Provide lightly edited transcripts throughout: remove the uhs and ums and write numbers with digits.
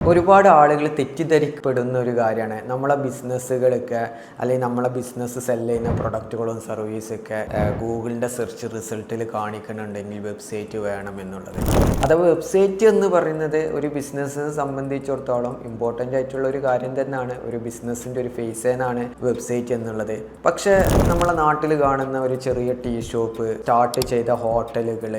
ഒരുപാട് ആളുകൾ തെറ്റിദ്ധരിക്കപ്പെടുന്ന ഒരു കാര്യമാണ് നമ്മളെ ബിസിനസ്സുകളൊക്കെ അല്ലെങ്കിൽ നമ്മളെ ബിസിനസ് സെല് ചെയ്യുന്ന പ്രൊഡക്റ്റുകളും സർവീസൊക്കെ ഗൂഗിളിൻ്റെ സെർച്ച് റിസൾട്ടിൽ കാണിക്കുന്നുണ്ടെങ്കിൽ വെബ്സൈറ്റ് വേണം എന്നുള്ളത്. അഥവാ വെബ്സൈറ്റ് എന്ന് പറയുന്നത് ഒരു ബിസിനസ്സിനെ സംബന്ധിച്ചിടത്തോളം ഇമ്പോർട്ടൻ്റ് ആയിട്ടുള്ള ഒരു കാര്യം തന്നെയാണ്. ഒരു ബിസിനസ്സിൻ്റെ ഒരു ഫേസേനാണ് വെബ്സൈറ്റ് എന്നുള്ളത്. പക്ഷേ നമ്മളെ നാട്ടിൽ കാണുന്ന ഒരു ചെറിയ ടീ ഷോപ്പ്, സ്റ്റാർട്ട് ചെയ്ത ഹോട്ടലുകൾ,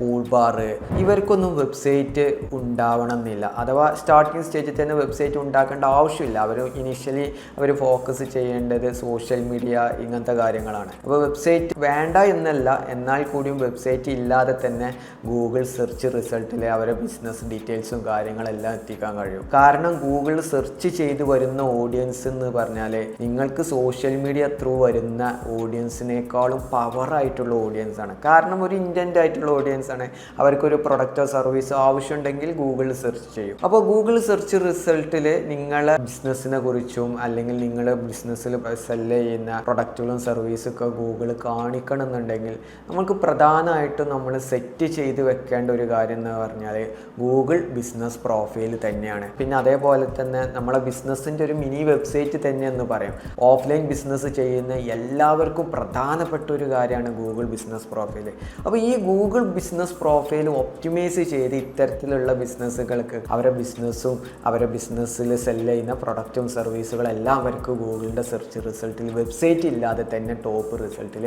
കൂൾ ബാർ, ഇവർക്കൊന്നും വെബ്സൈറ്റ് ഉണ്ടാവണമെന്നില്ല. അഥവാ സ്റ്റാർട്ടിങ് സ്റ്റേജിൽ തന്നെ വെബ്സൈറ്റ് ഉണ്ടാക്കേണ്ട ആവശ്യമില്ല. ഇനീഷ്യലി അവർ ഫോക്കസ് ചെയ്യേണ്ടത് സോഷ്യൽ മീഡിയ ഇങ്ങനത്തെ കാര്യങ്ങളാണ്. അപ്പോൾ വെബ്സൈറ്റ് വേണ്ട എന്നല്ല, എന്നാൽ കൂടിയും വെബ്സൈറ്റ് ഇല്ലാതെ തന്നെ ഗൂഗിൾ സെർച്ച് റിസൾട്ടിൽ അവരുടെ ബിസിനസ് ഡീറ്റെയിൽസും കാര്യങ്ങളെല്ലാം എത്തിക്കാൻ കഴിയും. കാരണം ഗൂഗിൾ സെർച്ച് ചെയ്ത് വരുന്ന ഓഡിയൻസ് എന്ന് പറഞ്ഞാൽ നിങ്ങൾക്ക് സോഷ്യൽ മീഡിയ ത്രൂ വരുന്ന ഓഡിയൻസിനേക്കാളും പവറായിട്ടുള്ള ഓഡിയൻസ് ആണ്. കാരണം ഒരു ഇൻറ്റൻറ്റ് ആയിട്ടുള്ള ഓഡിയൻസ് ആണ്. അവർക്കൊരു പ്രൊഡക്റ്റോ സർവീസോ ആവശ്യമുണ്ടെങ്കിൽ ഗൂഗിളിൽ സെർച്ച് ചെയ്യും. അപ്പോൾ ഗൂഗിൾ സെർച്ച് റിസൾട്ടിൽ നിങ്ങളെ ബിസിനസ്സിനെ കുറിച്ചും അല്ലെങ്കിൽ നിങ്ങൾ ബിസിനസ്സിൽ സെല് ചെയ്യുന്ന പ്രൊഡക്റ്റുകളും സർവീസൊക്കെ ഗൂഗിൾ കാണിക്കണം എന്നുണ്ടെങ്കിൽ നമുക്ക് പ്രധാനമായിട്ടും നമ്മൾ സെറ്റ് ചെയ്ത് വെക്കേണ്ട ഒരു കാര്യം എന്ന് പറഞ്ഞാൽ ഗൂഗിൾ ബിസിനസ് പ്രൊഫൈൽ തന്നെയാണ്. പിന്നെ അതേപോലെ തന്നെ നമ്മളെ ബിസിനസ്സിൻ്റെ ഒരു മിനി വെബ്സൈറ്റ് തന്നെ എന്ന് പറയാം. ഓഫ്ലൈൻ ബിസിനസ് ചെയ്യുന്ന എല്ലാവർക്കും പ്രധാനപ്പെട്ട ഒരു കാര്യമാണ് ഗൂഗിൾ ബിസിനസ് പ്രൊഫൈൽ. അപ്പോൾ ഈ ഗൂഗിൾ ബിസിനസ് പ്രൊഫൈൽ ഒപ്റ്റിമൈസ് ചെയ്ത് ഇത്തരത്തിലുള്ള ബിസിനസ്സുകൾക്ക് അവരുടെ ബിസിനസ്സും അവരുടെ ബിസിനസ്സിൽ സെല് ചെയ്യുന്ന പ്രൊഡക്റ്റും സർവീസുകളെല്ലാം അവർക്ക് ഗൂഗിളിൻ്റെ സെർച്ച് റിസൾട്ടിൽ വെബ്സൈറ്റ് ഇല്ലാതെ തന്നെ ടോപ്പ് റിസൾട്ടിൽ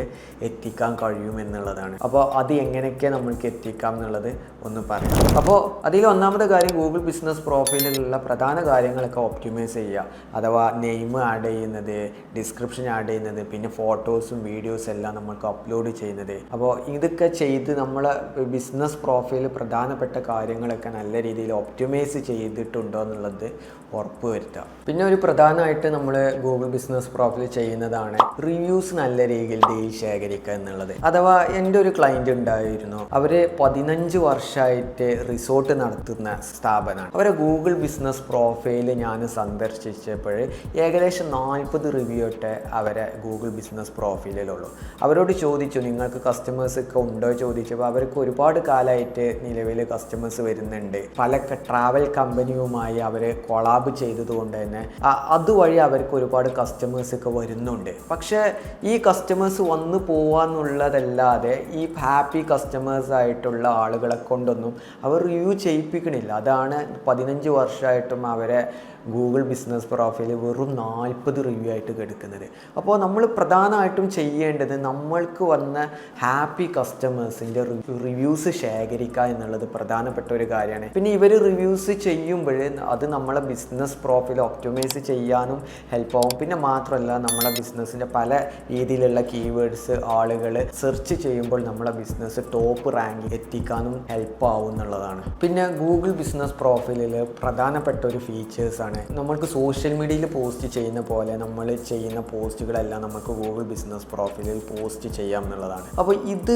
എത്തിക്കാൻ കഴിയുമെന്നുള്ളതാണ്. അപ്പോൾ അത് എങ്ങനെയൊക്കെ നമ്മൾക്ക് എത്തിക്കാം എന്നുള്ളത് ഒന്ന് പറയാം. അപ്പോൾ അതിൽ ഒന്നാമത്തെ കാര്യം ഗൂഗിൾ ബിസിനസ് പ്രൊഫൈലിലുള്ള പ്രധാന കാര്യങ്ങളൊക്കെ ഒപ്റ്റിമൈസ് ചെയ്യുക. അഥവാ നെയിം ആഡ് ചെയ്യുന്നത്, ഡിസ്ക്രിപ്ഷൻ ആഡ് ചെയ്യുന്നത്, പിന്നെ ഫോട്ടോസും വീഡിയോസും എല്ലാം നമ്മൾക്ക് അപ്ലോഡ് ചെയ്യുന്നത്. അപ്പോൾ ഇതൊക്കെ ചെയ്ത് നമ്മളെ ബിസിനസ് പ്രൊഫൈൽ പ്രധാനപ്പെട്ട കാര്യങ്ങളൊക്കെ നല്ല രീതിയിൽ ഒപ്റ്റിമൈസ് ചെയ്തിട്ടുണ്ടോ എന്നുള്ളത് ഉറപ്പ് വരുത്തുക. പിന്നെ ഒരു പ്രധാനമായിട്ട് നമ്മൾ ഗൂഗിൾ ബിസിനസ് പ്രൊഫൈൽ ചെയ്യുന്നതാണ് റിവ്യൂസ് നല്ല രീതിയിൽ ഡെയിലി ശേഖരിക്കുക എന്നുള്ളത്. അഥവാ എൻ്റെ ഒരു ക്ലയൻറ്റ് ഉണ്ടായിരുന്നു. അവർ 15 വർഷമായിട്ട് റിസോർട്ട് നടത്തുന്ന സ്ഥാപനമാണ്. അവരെ ഗൂഗിൾ ബിസിനസ് പ്രൊഫൈൽ ഞാൻ സന്ദർശിച്ചപ്പോൾ ഏകദേശം 40 റിവ്യൂ ഇട്ട് അവരെ ഗൂഗിൾ ബിസിനസ് പ്രൊഫൈലിലുള്ളൂ. അവരോട് ചോദിച്ചു നിങ്ങൾക്ക് കസ്റ്റമേഴ്സൊക്കെ ഉണ്ടോ ചോദിച്ചപ്പോൾ അവർക്ക് ഒരുപാട് കാലമായിട്ട് നിലവിൽ കസ്റ്റമേഴ്സ് വരുന്നുണ്ട്. പല ട്രാവൽ കമ്പനിയുമായി അവർ കൊളാബ് ചെയ്തതുകൊണ്ട് തന്നെ അതുവഴി അവർക്ക് ഒരുപാട് കസ്റ്റമേഴ്സൊക്കെ വരുന്നുണ്ട്. പക്ഷേ ഈ കസ്റ്റമേഴ്സ് വന്നു പോവാന്നുള്ളതല്ലാതെ ഈ ഹാപ്പി കസ്റ്റമേഴ്സ് ആയിട്ടുള്ള ആളുകളെ കൊണ്ടൊന്നും അവർ റിവ്യൂ ചെയ്യിപ്പിക്കണില്ല. അതാണ് 15 വർഷമായിട്ടും അവരെ ഗൂഗിൾ ബിസിനസ് പ്രൊഫൈൽ വെറും 40 റിവ്യൂ ആയിട്ട് കിടക്കുന്നത്. അപ്പോൾ നമ്മൾ പ്രധാനമായിട്ടും ചെയ്യേണ്ടത് നമ്മൾക്ക് വന്ന ഹാപ്പി കസ്റ്റമേഴ്സിൻ്റെ റിവ്യൂസ് ശേഖരിക്കുക എന്നുള്ളത് പ്രധാനപ്പെട്ട ഒരു കാര്യമാണ്. പിന്നെ ഇവർ റിവ്യൂസ് ചെയ്യുമ്പോൾ അത് നമ്മളെ ബിസിനസ് പ്രൊഫൈൽ ഒപ്റ്റിമൈസ് ചെയ്യാനും ഹെൽപ്പ് ആവും. പിന്നെ മാത്രമല്ല നമ്മളെ ബിസിനസ്സിൻ്റെ പല രീതിയിലുള്ള കീവേഡ്സ് ആളുകൾ സെർച്ച് ചെയ്യുമ്പോൾ നമ്മളെ ബിസിനസ് ടോപ്പ് റാങ്ക് എത്തിക്കാനും ഹെൽപ്പ് ആവും എന്നുള്ളതാണ്. പിന്നെ ഗൂഗിൾ ബിസിനസ് പ്രൊഫൈലിൽ പ്രധാനപ്പെട്ട ഒരു ഫീച്ചേഴ്സാണ് നമ്മൾക്ക് സോഷ്യൽ മീഡിയയിൽ പോസ്റ്റ് ചെയ്യുന്ന പോലെ നമ്മൾ ചെയ്യുന്ന പോസ്റ്റുകളെല്ലാം നമുക്ക് ഗൂഗിൾ ബിസിനസ് പ്രൊഫൈലിൽ പോസ്റ്റ് ചെയ്യാം എന്നുള്ളതാണ്. അപ്പോൾ ഇത്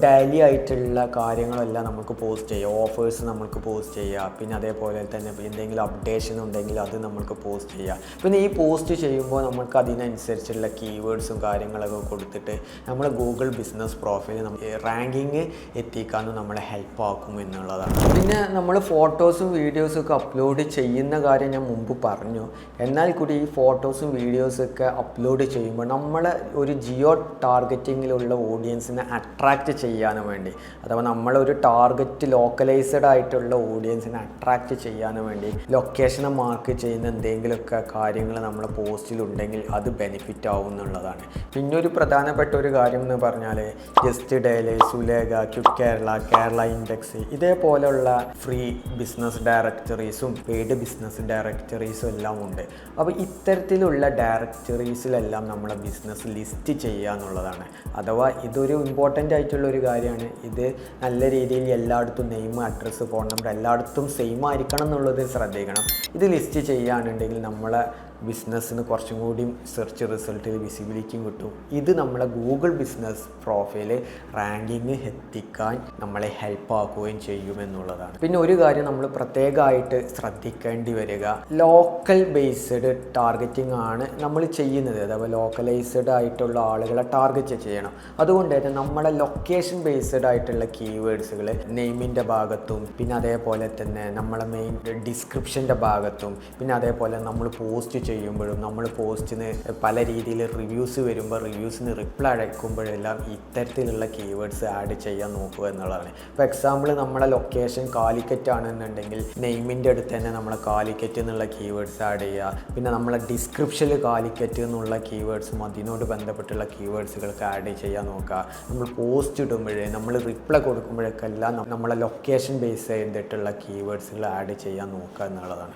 ഡെയിലി ആയിട്ടുള്ള കാര്യങ്ങളെല്ലാം നമുക്ക് പോസ്റ്റ് ചെയ്യാം. ഓഫേഴ്സ് നമുക്ക് പോസ്റ്റ് ചെയ്യാം. പിന്നെ അതേപോലെ തന്നെ എന്തെങ്കിലും അപ്ഡേഷൻ ഉണ്ടെങ്കിൽ അത് നമുക്ക് പോസ്റ്റ് ചെയ്യാം. പിന്നെ ഈ പോസ്റ്റ് ചെയ്യുമ്പോൾ നമുക്ക് അതിനനുസരിച്ചുള്ള കീവേഡ്സും കാര്യങ്ങളൊക്കെ കൊടുത്തിട്ട് നമ്മൾ ഗൂഗിൾ ബിസിനസ് പ്രൊഫൈൽ റാങ്കിങ് എത്തിക്കാനും നമ്മളെ ഹെൽപ്പ് ആക്കും എന്നുള്ളതാണ്. പിന്നെ നമ്മൾ ഫോട്ടോസും വീഡിയോസും ഒക്കെ അപ്ലോഡ് ചെയ്യുന്ന കാര്യം ഞാൻ മുമ്പ് പറഞ്ഞു. എന്നാൽ കൂടി ഈ ഫോട്ടോസും വീഡിയോസൊക്കെ അപ്ലോഡ് ചെയ്യുമ്പോൾ നമ്മൾ ഒരു ജിയോ ടാർഗറ്റിങ്ങിലുള്ള ഓഡിയൻസിനെ അട്രാക്റ്റ് ചെയ്യാനും വേണ്ടി, അഥവാ നമ്മളൊരു ടാർഗറ്റ് ലോക്കലൈസ്ഡ് ആയിട്ടുള്ള ഓഡിയൻസിനെ അട്രാക്റ്റ് ചെയ്യാനും വേണ്ടി ലൊക്കേഷനെ മാർക്ക് ചെയ്യുന്ന എന്തെങ്കിലുമൊക്കെ കാര്യങ്ങൾ നമ്മളെ പോസ്റ്റിലുണ്ടെങ്കിൽ അത് ബെനിഫിറ്റ് ആവും എന്നുള്ളതാണ്. പിന്നെ ഒരു പ്രധാനപ്പെട്ട ഒരു കാര്യം എന്ന് പറഞ്ഞാൽ just daily, Sulekha, quick Kerala, Kerala index ഇതേപോലെയുള്ള ഫ്രീ ബിസിനസ് ഡയറക്ടറീസും പെയ്ഡ് ബിസിനസ് ഡയറക്ടറീസും എല്ലാം ഉണ്ട്. അപ്പോൾ ഇത്തരത്തിലുള്ള ഡയറക്ടറീസിലെല്ലാം നമ്മളെ ബിസിനസ് ലിസ്റ്റ് ചെയ്യുക എന്നുള്ളതാണ്. അഥവാ ഇതൊരു ഇമ്പോർട്ടൻ്റ് ആയിട്ടുള്ള ഒരു കാര്യമാണ്. ഇത് നല്ല രീതിയിൽ എല്ലായിടത്തും നെയിം, അഡ്രസ്സ്, ഫോൺ നമ്പർ എല്ലായിടത്തും സെയിം ആയിരിക്കണം എന്നുള്ളത് ശ്രദ്ധിക്കണം. ഇത് ലിസ്റ്റ് ചെയ്യുകയാണെന്നുണ്ടെങ്കിൽ നമ്മളെ ബിസിനസ്സിന് കുറച്ചും കൂടി സെർച്ച് റിസൾട്ടിൽ വിസിബിലിറ്റിയും കിട്ടും. ഇത് നമ്മളെ ഗൂഗിൾ ബിസിനസ് പ്രൊഫൈൽ റാങ്കിങ് എത്തിക്കാൻ നമ്മളെ ഹെൽപ്പ് ആക്കുകയും ചെയ്യുമെന്നുള്ളതാണ്. പിന്നെ ഒരു കാര്യം നമ്മൾ പ്രത്യേകമായിട്ട് ശ്രദ്ധിക്കേണ്ടി വരിക, ലോക്കൽ ബേസ്ഡ് ടാർഗറ്റിംഗ് ആണ് നമ്മൾ ചെയ്യുന്നത്. അഥവാ ലോക്കലൈസ്ഡ് ആയിട്ടുള്ള ആളുകളെ ടാർഗറ്റ് ചെയ്യണം. അതുകൊണ്ട് തന്നെ നമ്മളെ ലൊക്കേഷൻ ബേസ്ഡ് ആയിട്ടുള്ള കീവേഡ്സുകൾ നെയിമിൻ്റെ ഭാഗത്തും പിന്നെ അതേപോലെ തന്നെ നമ്മളെ മെയിൻ ഡിസ്ക്രിപ്ഷൻ്റെ ഭാഗത്തും പിന്നെ അതേപോലെ നമ്മൾ പോസ്റ്റ് ചെയ്യുമ്പോഴും നമ്മൾ പോസ്റ്റിന് പല രീതിയിൽ റിവ്യൂസ് വരുമ്പോൾ റിവ്യൂസിന് റിപ്ലൈ അടയ്ക്കുമ്പോഴെല്ലാം ഇത്തരത്തിലുള്ള കീവേഡ്സ് ആഡ് ചെയ്യാൻ നോക്കുക എന്നുള്ളതാണ്. ഇപ്പോൾ എക്സാമ്പിൾ നമ്മളെ ലൊക്കേഷൻ കാലിക്കറ്റ് ആണെന്നുണ്ടെങ്കിൽ നെയിമിൻ്റെ അടുത്ത് തന്നെ നമ്മളെ കാലിക്കറ്റ് എന്നുള്ള കീവേഡ്സ് ആഡ് ചെയ്യുക. പിന്നെ നമ്മളെ ഡിസ്ക്രിപ്ഷനിൽ കാലിക്കറ്റ് എന്നുള്ള കീവേഡ്സും അതിനോട് ബന്ധപ്പെട്ടുള്ള കീവേഡ്സുകൾക്ക് ആഡ് ചെയ്യാൻ നോക്കുക. നമ്മൾ പോസ്റ്റ് ഇടുമ്പോഴേ നമ്മൾ റിപ്ലൈ കൊടുക്കുമ്പോഴൊക്കെ എല്ലാം നമ്മളെ ലൊക്കേഷൻ ബേസ് ചെയ്തിട്ടുള്ള കീവേഡ്സുകൾ ആഡ് ചെയ്യാൻ നോക്കുക എന്നുള്ളതാണ്.